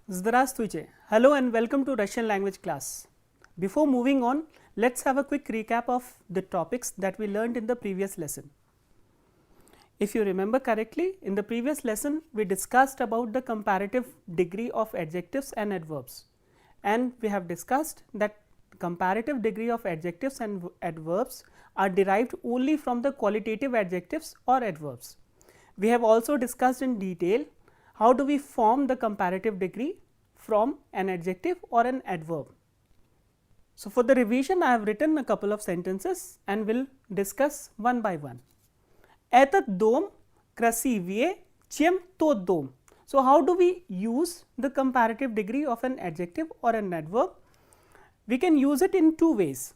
Здравствуйте. Hello and welcome to Russian language class. Before moving on, let's have a quick recap of the topics that we learned in the previous lesson. If you remember correctly, in the previous lesson we discussed about the comparative degree of adjectives and adverbs, and we have discussed that comparative degree of adjectives and adverbs are derived only from the qualitative adjectives or adverbs. We have also discussed in detail how do we form the comparative degree from an adjective or an adverb. So, for the revision I have written a couple of sentences and will discuss one by one. Этот дом красивее, чем тот дом. So, how do we use the comparative degree of an adjective or an adverb? We can use it in two ways.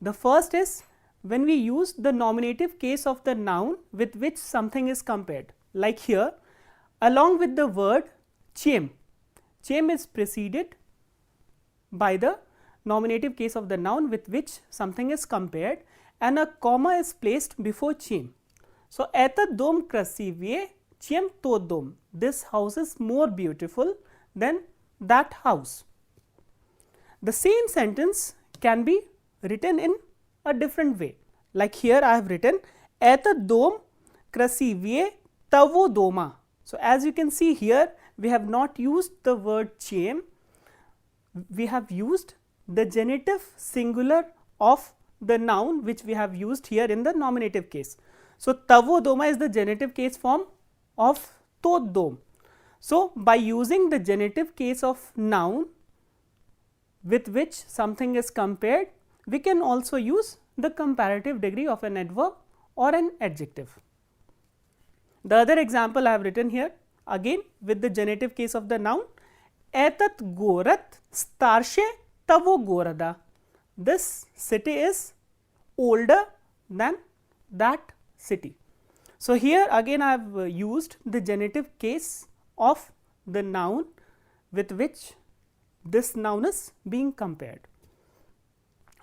The first is when we use the nominative case of the noun with which something is compared, like here along with the word чем. Чем is preceded by the nominative case of the noun with which something is compared and a comma is placed before чем. So, этот дом красивее, чем тот дом. This house is more beautiful than that house. The same sentence can be written in a different way. Like here I have written этот дом красивее того дома. So, as you can see here, we have not used the word чем, we have used the genitive singular of the noun which we have used here in the nominative case. So, tavo doma is the genitive case form of tot dom. So, by using the genitive case of noun with which something is compared, we can also use the comparative degree of an adverb or an adjective. The other example I have written here again with the genitive case of the noun, этот город старше того города. This city is older than that city. So, here again I have used the genitive case of the noun with which this noun is being compared.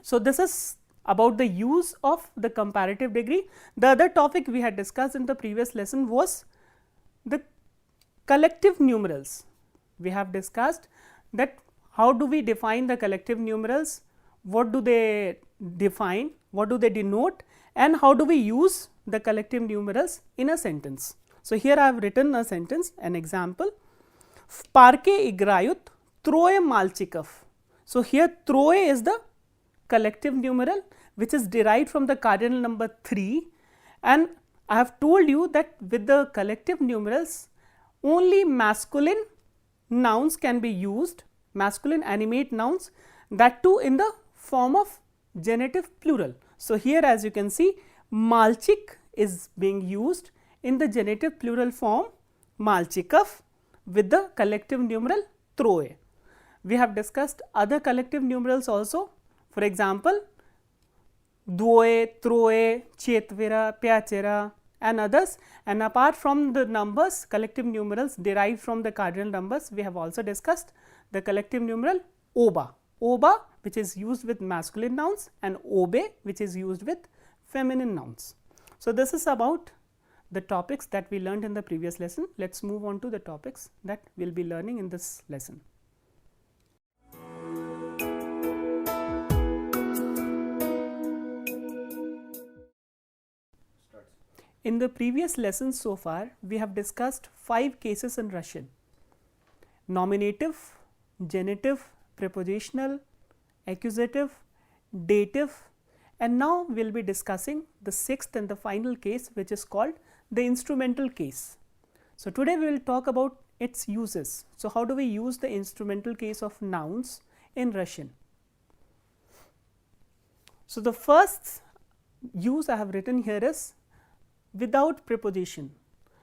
So, this is about the use of the comparative degree. The other topic we had discussed in the previous lesson was the collective numerals. We have discussed that how do we define the collective numerals, what do they define, what do they denote, and how do we use the collective numerals in a sentence. So, here I have written a sentence, an example, в парке играют трое мальчиков. So, here трое is the collective numeral which is derived from the cardinal number 3, and I have told you that with the collective numerals only masculine nouns can be used, masculine animate nouns, that too in the form of genitive plural. So, here as you can see malchik is being used in the genitive plural form malchikov with the collective numeral troye. We have discussed other collective numerals also. For example, dvoye, troye, chetvera, pyachera and others, and apart from the numbers collective numerals derived from the cardinal numbers, we have also discussed the collective numeral oba, oba which is used with masculine nouns and obe which is used with feminine nouns. So, this is about the topics that we learned in the previous lesson. Let us move on to the topics that we will be learning in this lesson. In the previous lessons so far, we have discussed 5 cases in Russian: nominative, genitive, prepositional, accusative, dative, and now we will be discussing the 6th and the final case, which is called the instrumental case. So, today we will talk about its uses. So, how do we use the instrumental case of nouns in Russian? So, the first use I have written here is without preposition.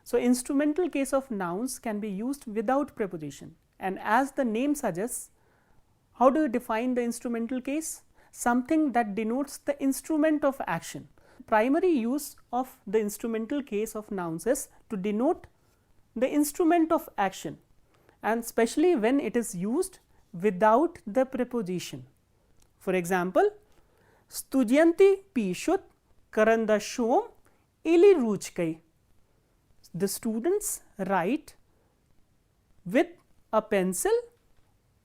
So, instrumental case of nouns can be used without preposition, and as the name suggests, how do you define the instrumental case? Something that denotes the instrument of action. Primary use of the instrumental case of nouns is to denote the instrument of action, and especially when it is used without the preposition. For example, студенты пишут карандашом или ручкой. The students write with a pencil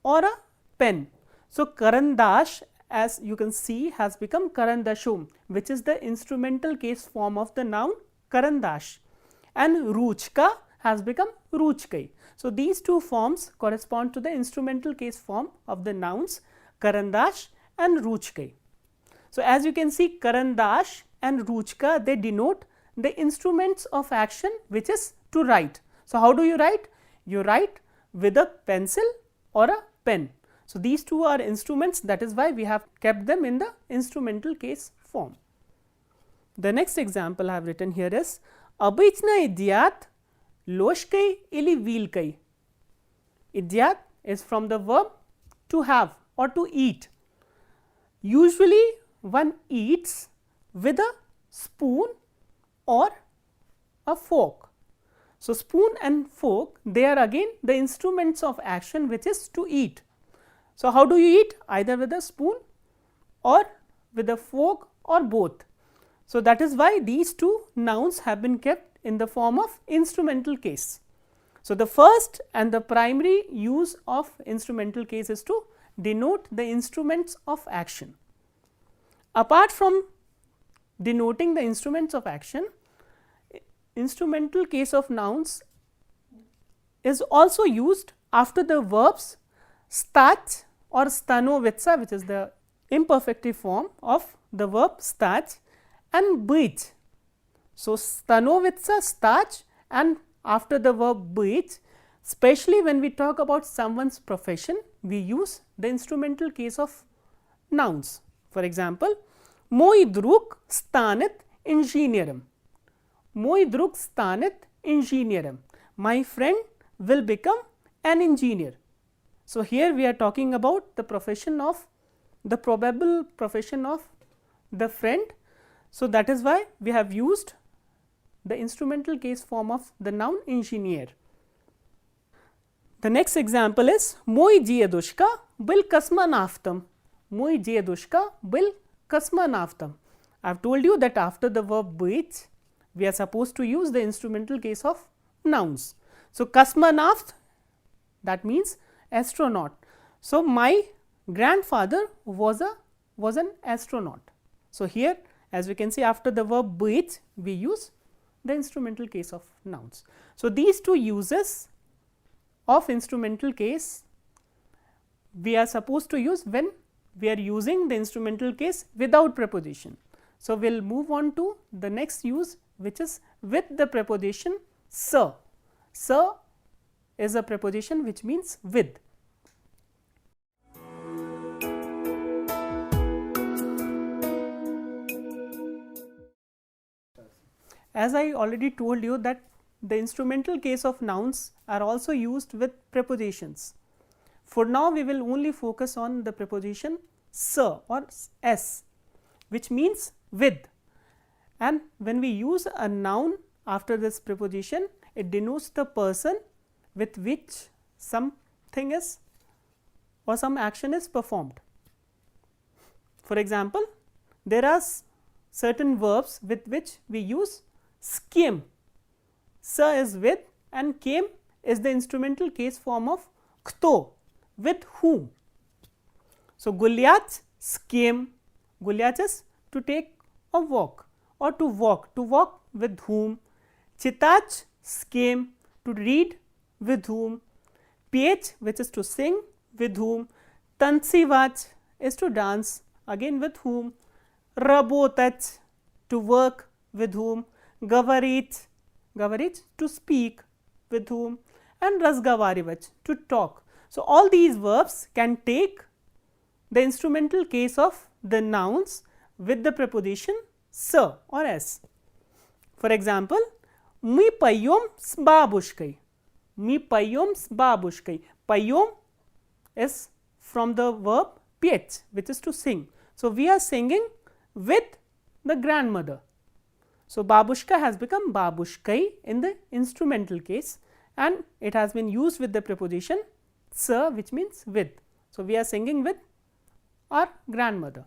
or a pen. So, karandash, as you can see, has become karandashum, which is the instrumental case form of the noun karandash, and ruchka has become ruchkai. So, these two forms correspond to the instrumental case form of the nouns karandash and ruchkai. So, as you can see, karandash and ruchka, they denote the instruments of action which is to write. So, how do you write? You write with a pencil or a pen. So, these two are instruments, that is why we have kept them in the instrumental case form. The next example I have written here is Обычно едят ложкой или вилкой. Idiat is from the verb to have or to eat. Usually one eats with a spoon or a fork. So, spoon and fork, they are again the instruments of action which is to eat. So, how do you eat? Either with a spoon or with a fork or both. So, that is why these two nouns have been kept in the form of instrumental case. So, the first and the primary use of instrumental case is to denote the instruments of action. Apart from denoting the instruments of action, instrumental case of nouns is also used after the verbs stać or stanovitsa, which is the imperfective form of the verb stać, and быть. So, stanovitsa, stać, and after the verb быть, especially when we talk about someone's profession, we use the instrumental case of nouns. For example, moj drug станет инженером. Moj drug станет инженером. My friend will become an engineer. So, here we are talking about the profession of the probable profession of the friend. So, that is why we have used the instrumental case form of the noun engineer. The next example is moj djedushka byl kosmonautom. Moj djedushka byl kosmonautom. I have told you that after the verb быть, we are supposed to use the instrumental case of nouns. So, kosmonaut, that means astronaut. So, my grandfather was an astronaut. So, here as we can see, after the verb быть, we use the instrumental case of nouns. So, these two uses of instrumental case we are supposed to use when we are using the instrumental case without preposition. So, we will move on to the next use, which is with the preposition sir. Sir is a preposition which means with. As I already told you that the instrumental case of nouns are also used with prepositions. For now, we will only focus on the preposition sir or s, which means with, and when we use a noun after this preposition, it denotes the person with which something is or some action is performed. For example, there are certain verbs with which we use skim. Sir is with and came is the instrumental case form of kto, with whom. So, Gulyat skim, Gulyat is to take a walk or to walk with whom. Chitach skim, to read with whom. Pech, which is to sing, with whom. Tansivach is to dance, again with whom. Rabotach, to work, with whom. Gavarit, to speak, with whom, and Rasgavarivach, to talk. So, all these verbs can take the instrumental case of the nouns with the preposition sir or s. For example, мы поем с бабушкой. Мы поем с бабушкой. Поем is from the verb петь, which is to sing. So, we are singing with the grandmother. So, babushka has become babushkai in the instrumental case, and it has been used with the preposition sir, which means with. So, we are singing with our grandmother.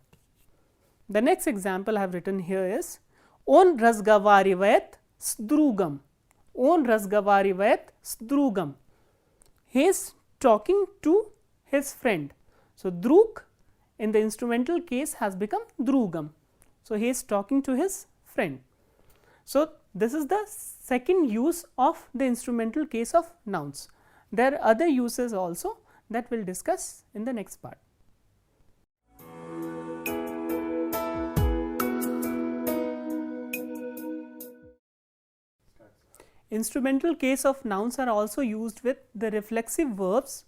The next example I have written here is on razgavarivayat sdrugam. On razgavarivayat sdrugam. He is talking to his friend. So, Druk in the instrumental case has become Drugam. So, he is talking to his friend. So, this is the second use of the instrumental case of nouns. There are other uses also that we will discuss in the next part. Instrumental case of nouns are also used with the reflexive verbs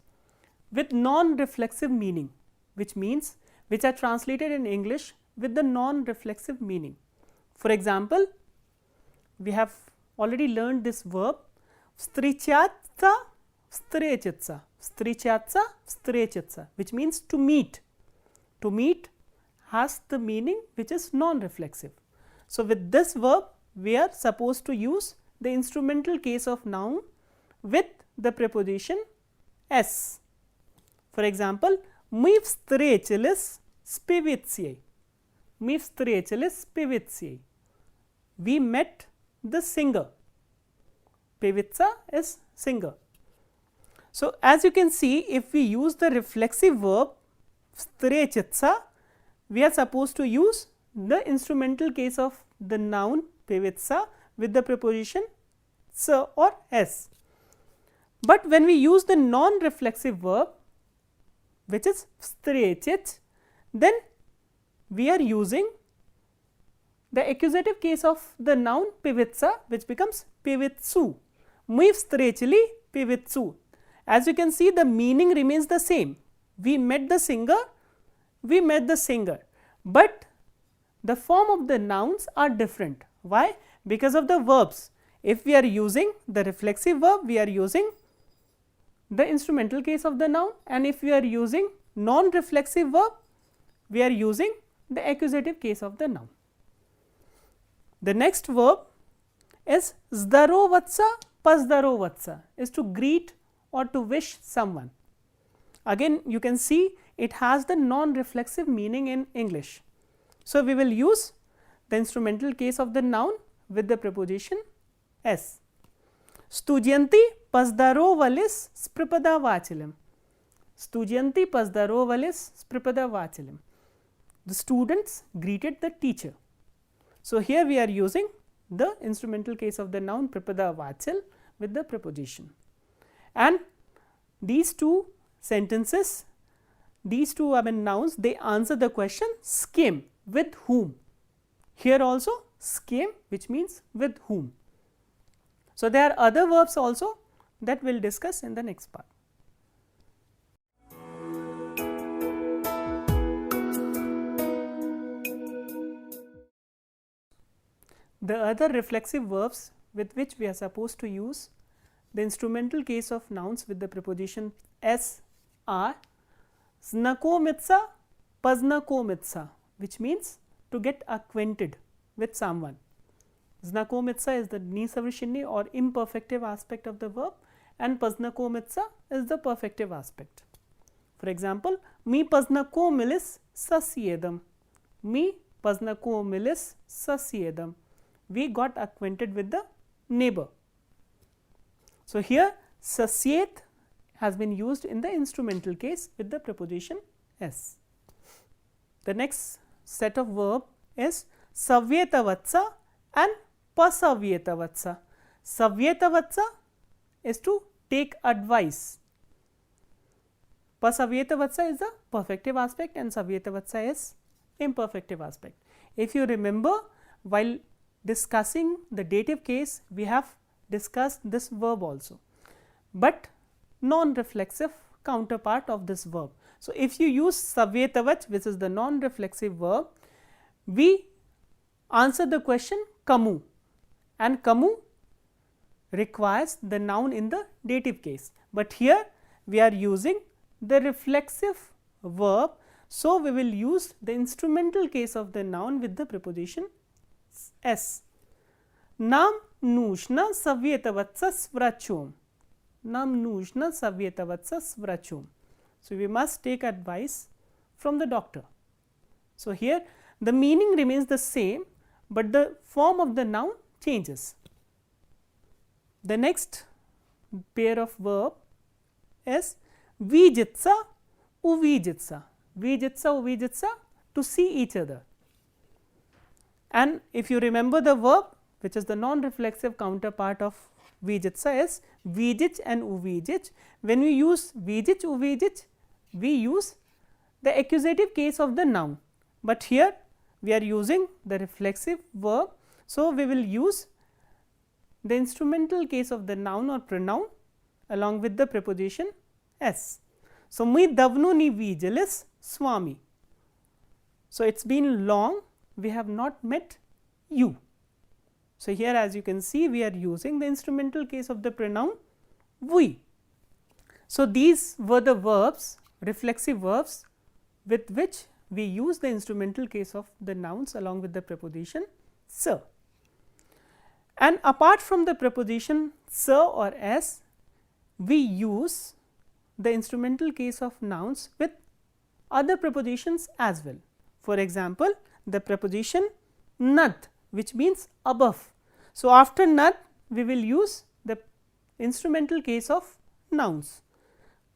with non-reflexive meaning, which means which are translated in English with the non-reflexive meaning. For example, we have already learned this verb Vstrichata, Vstrechitsa, Vstrichatsa, Vstrechitsa, which means to meet. To meet has the meaning which is non-reflexive. So, with this verb we are supposed to use the instrumental case of noun with the preposition s. For example, mi vstrechilis spivitsei, mi vstrechilis spivitsei, we met the singer, pivitsa is singer. So, as you can see, if we use the reflexive verb vstrechitsa, we are supposed to use the instrumental case of the noun pivitsa with the preposition s or s. But when we use the non-reflexive verb which is vstrechit, then we are using the accusative case of the noun pivitsa, which becomes pivitsu, mi vstrechili pivitsu. As you can see, the meaning remains the same. We met the singer, we met the singer, but the form of the nouns are different. Why? Because of the verbs. If we are using the reflexive verb, we are using the instrumental case of the noun, and if we are using non-reflexive verb, we are using the accusative case of the noun. The next verb is zdarovatsa, pazdarovatsa, is to greet or to wish someone. Again, you can see it has the non-reflexive meaning in English. So, we will use the instrumental case of the noun with the preposition s. Studyanti pazdarovalis spripada vachilim, studyanti pazdarovalis spripada vachilim, the students greeted the teacher. So, here we are using the instrumental case of the noun pripada vachil with the preposition, and these two sentences, these two nouns, they answer the question skim, with whom. Here also skim, which means with whom. So, there are other verbs also that we will discuss in the next part. The other reflexive verbs with which we are supposed to use the instrumental case of nouns with the preposition s are znakomitsa, paznakomitsa, which means to get acquainted with someone. Znakomitsa is the nisavrishini or imperfective aspect of the verb, and paznakomitsa is the perfective aspect. For example, mi paznakomilis sasiedam, mi paznakomilis sasiedam, we got acquainted with the neighbor. So, here sasiet has been used in the instrumental case with the preposition s. The next set of verb is savyetavatsa and pasavyetavatsa. Savyetavatsa is to take advice, pasavyetavatsa is the perfective aspect and savyetavatsa is imperfective aspect. If you remember, while discussing the dative case, we have discussed this verb also, but non-reflexive counterpart of this verb. So, if you use savyetavach, which is the non-reflexive verb, we answer the question kamu, and kamu requires the noun in the dative case, but here we are using the reflexive verb. So, we will use the instrumental case of the noun with the preposition s. Nam nushna savyetavatsa svrachom, nam nushna savyetavatsa svrachom. So, we must take advice from the doctor. So, here the meaning remains the same, but the form of the noun changes. The next pair of verb is vijitsa, увидеться, vidеться, увидеться, to see each other. And if you remember the verb which is the non-reflexive counterpart of vidеться is видеть and увидеть. When we use видеть, увидеть, we use the accusative case of the noun, but here we are using the reflexive verb. So, we will use the instrumental case of the noun or pronoun along with the preposition s. So, мы давно не виделись с вами. So, it has been long we have not met you. So, here as you can see we are using the instrumental case of the pronoun we. So, these were the verbs, reflexive verbs with which we use the instrumental case of the nouns along with the preposition sir. And apart from the preposition sir or s, we use the instrumental case of nouns with other prepositions as well. For example, the preposition nad, which means above. So, after nad we will use the instrumental case of nouns.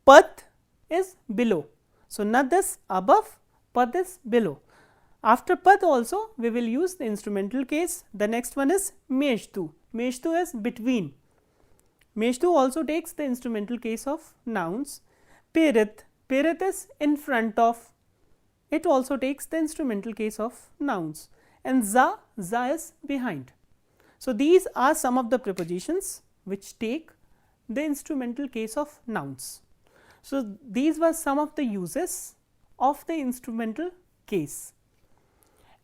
Pad is below. So, nad is above, pad is below. After pad also we will use the instrumental case. The next one is между. между is between. между also takes the instrumental case of nouns. Перед, перед is in front of. It also takes the instrumental case of nouns. And za, za is behind. So, these are some of the prepositions which take the instrumental case of nouns. So, these were some of the uses of the instrumental case.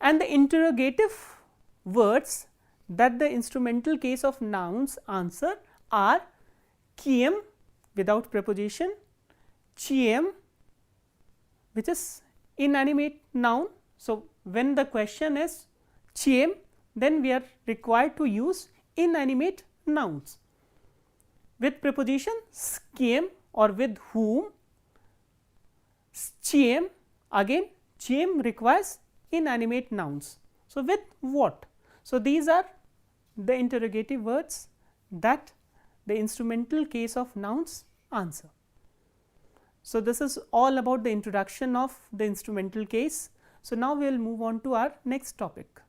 And the interrogative words that the instrumental case of nouns answer are quem without preposition, čiem which is inanimate noun. So, when the question is čiem, then we are required to use inanimate nouns. With preposition s quem or with whom, s čiem, again čiem requires inanimate nouns. So, with what? So, these are the interrogative words that the instrumental case of nouns answer. So, this is all about the introduction of the instrumental case. So, now we will move on to our next topic.